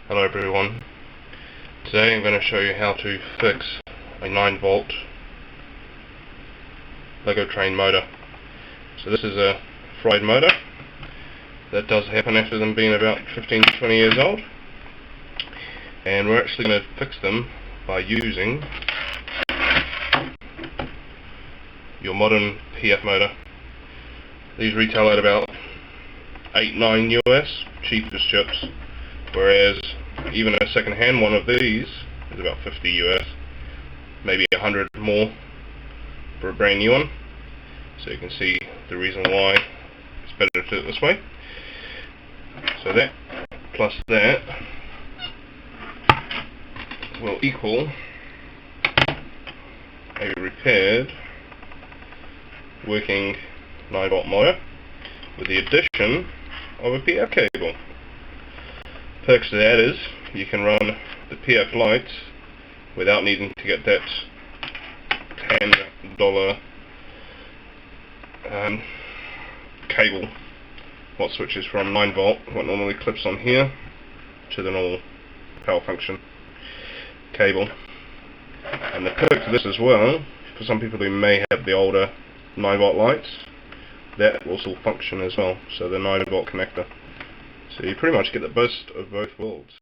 Hello everyone. Today I'm going to show you how to fix a 9-volt Lego train motor. So this is a fried motor. That does happen after them being about 15 to 20 years old. And we're actually going to fix them by using your modern PF motor. These retail at about $8-9 US, cheapest chips, whereas even a second-hand one of these is about $50 US, maybe 100 more for a brand new one. So you can see the reason why it's better to do it this way. So that plus that will equal a repaired working 9-volt motor with the addition of a PF cable. Perks to that is you can run the PF lights without needing to get that $10 cable what switches from 9-volt, what normally clips on here, to the normal power function cable. And the perk to this as well, for some people who may have the older 9-volt lights, that will still function as well, so the 9-volt connector. So you pretty much get the best of both worlds.